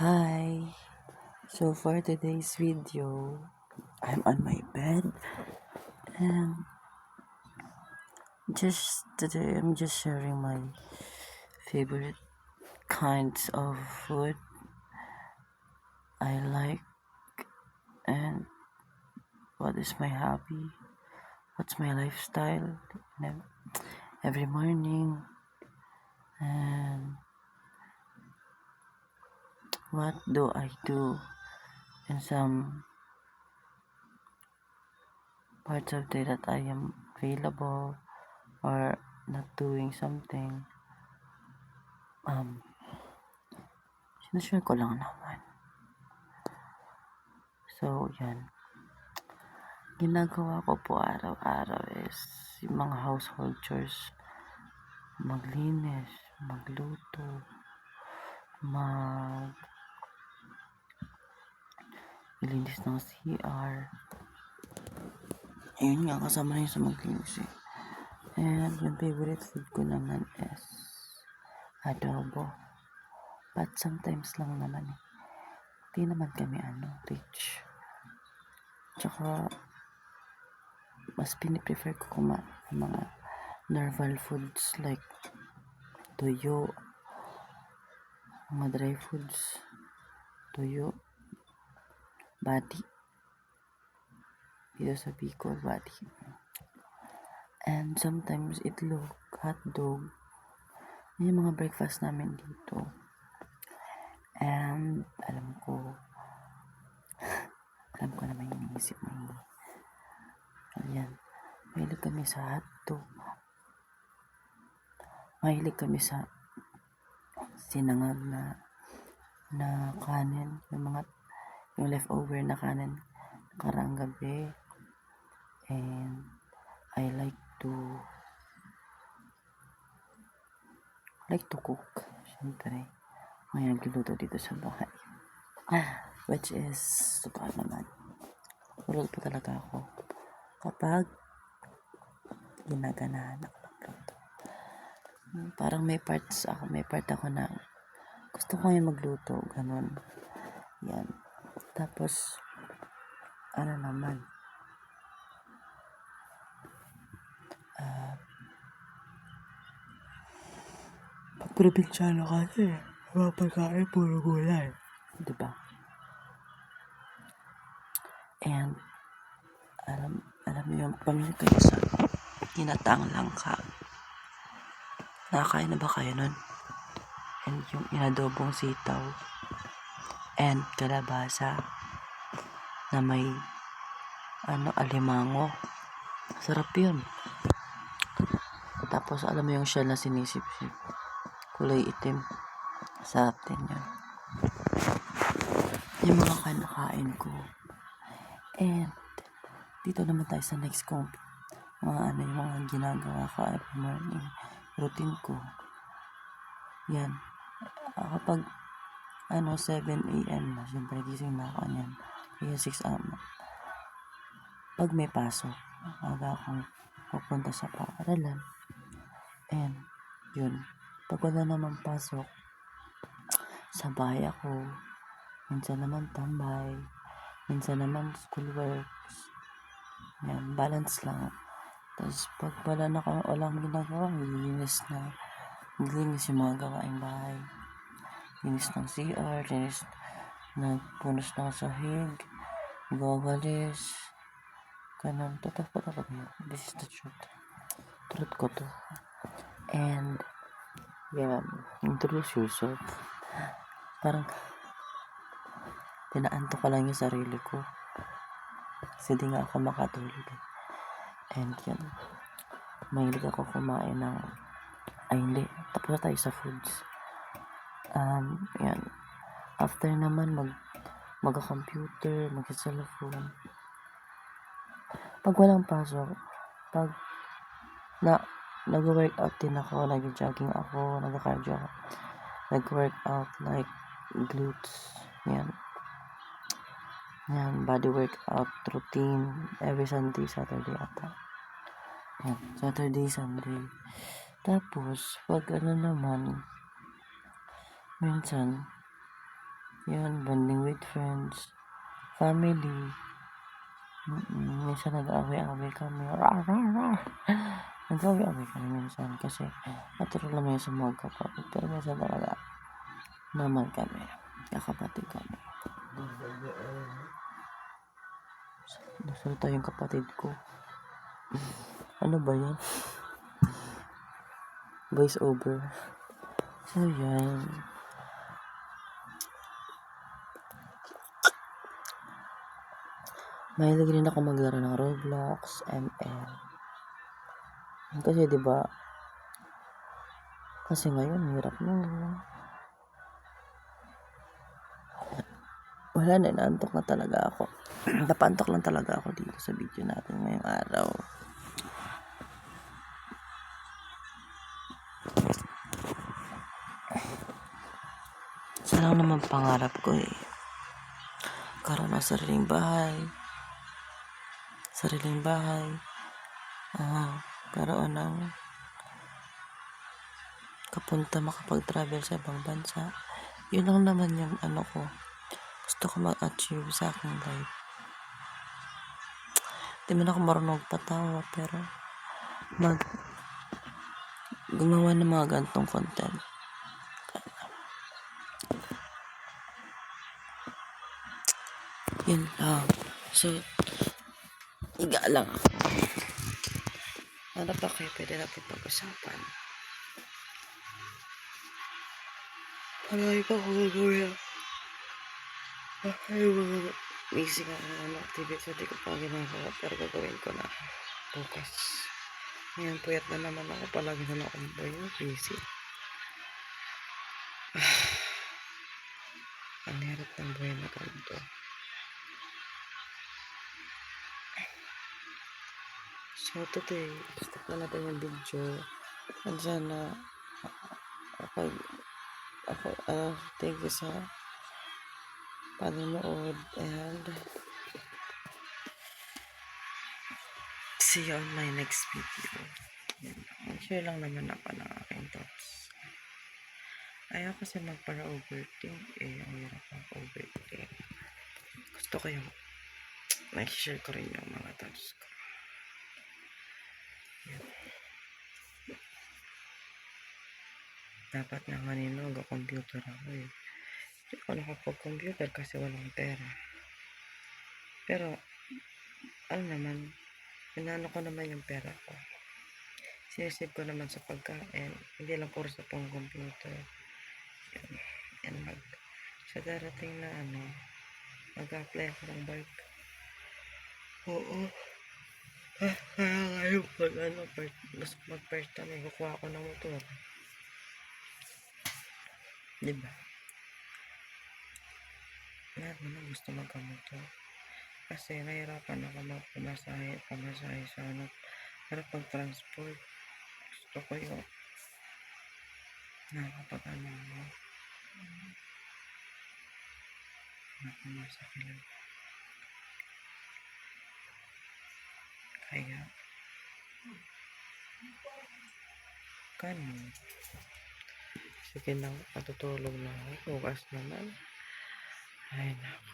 Hi! So for today's video, I'm on my bed and just today I'm just sharing my favorite kinds of food I like and what is my hobby, what's my lifestyle and every morning and what do I do in some parts of the day that I am available or not doing something. Sinashare ko lang naman. So, yan. Ginagawa ko po araw-araw is yung mga household chores. Maglinis, magluto, maglinis ng CR. Ayun nga, kasama na yun sa maglinis eh. And yung favorite food ko naman is adobo. But sometimes lang naman eh. Di naman kami rich. Tsaka, mas piniprefer ko kumain ng mga normal foods like tuyo, mga dry foods, tuyo, bati, dito sa Bicol, bati. And sometimes itlog, hotdog, yun yung mga breakfast namin dito. And alam ko naman yung iniisip mo. Ayan, mahilig kami sa hotdog. Mahilig kami sa sinangag na kanin, yung leftover na kanin karang gabi. And I like to cook. Siyempre, may nagluluto dito sa bahay. Which is, totoo naman. Tulog po talaga ako kapag ginaganahan ako magluto. Parang may part ako na gusto ko yung magluto, ganun. Yan. Tapos, naman, pag probinsyano kasi, mga pagkain puro gulay. Diba? And, alam mo yung pamilya kayo sa ginataang langka. Nakakain na ba kayo nun? And yung inadobong sitaw and kalabasa na may alimango. Sarap yun. Tapos alam mo yung shell na sinisip-sip, kulay itim. Sarap din yun. Yung mga kinakain ko. And dito naman tayo sa next kong yung mga ginagawa ko every morning. Routine ko. Yan. Kapag 7 a.m. na, syempre gising na ako niyan. Kaya 6 a.m. Pag may pasok, aga akong pupunta sa paaralan. And yun, pag wala naman pasok, sa bahay ako. Minsan naman tambay. Minsan naman schoolworks. Yan, balance lang. Tapos pag walang ginagawa, maglinis yung mga gawaing bahay. Linis ng CR, nagpunos ng sahig, gawalis, ganun. Totoo yun. This is the truth. Truth ko to. And, yan, introduce yourself. Parang, tinaanto ko lang yung sarili ko. Kasi di nga ako makatulog. And yan, mahilig ako kumain ng, hindi, tapos na tayo sa foods. Yan, after naman mag-computer, mag-cellphone. Pag walang pasok, pag nag-workout din ako, nag-jogging ako, nag-cardio ako, nag-workout like glutes, yan, body workout routine every Sunday, Saturday ata. Yan, Saturday, Sunday. Tapos, pag naman, minsan, Yun, bonding with friends, family. Minsan nag-away-away kami. Rar, rar, rar. Nag-away-away kami minsan kasi natural naman yun sa mga kapatid. Pero minsan talaga normal kami. Kakapatid kami. Nasalita yung kapatid ko. Ano ba yan? Voice over. So yan. Mahilig rin ako maglaro ng Roblox, ML. Kasi 'di ba? Kasi ngayon hirap na. Wala na, inaantok na talaga ako. Napantok lang talaga ako dito sa video natin ngayong araw. Isa lang naman pangarap ko karoon ng sariling bahay. Karoon ng kapunta makapag-travel sa ibang bansa. Yun lang naman yung ko. Gusto ko mag-achieve sa aking life. Di man ako marunong patawa pero gumawa ng mga gantong content. Yun lang. So, iga lang ako. Ano pa kayo pwede natin pag-usapan? Marami pa ako gagawin. Ay, mga busy nga ng activities na di ko pa ginagawa pero gagawin ko na bukas. Ngayon puyat na naman ako, palagi na lang akong busy. Ang hirap ng buhay na ganito. So today, stop na natin yung video. And sana thank you sa panonood and see you on my next video. Share lang naman ako ng aking thoughts. Ayaw kasi magpara-overthink ang hirap ng overthink. Gusto ko yung share ko rin yung mga thoughts ko. Yan. Dapat nga kanina mag-computer ako Hindi ako nakapag-computer kasi walang pera. Pero naman, inano ko naman yung pera ko. Sinisave ko naman sa pagkain. Hindi lang puro sa pang-computer. Yan. Sa darating na mag-apply ako ng bike. Oo. Kaya ngayon gusto mag-first time, kukuha ako ng motor. Diba? Lahat naman gusto magkamotor. Kasi nahirapan ako pamasahe sa harap pag-transport. Gusto ko yung nakapag-ano mo. Nakamasakil. Kaya sige lang, matutulog na ako. Bukas naman. Ay, naku.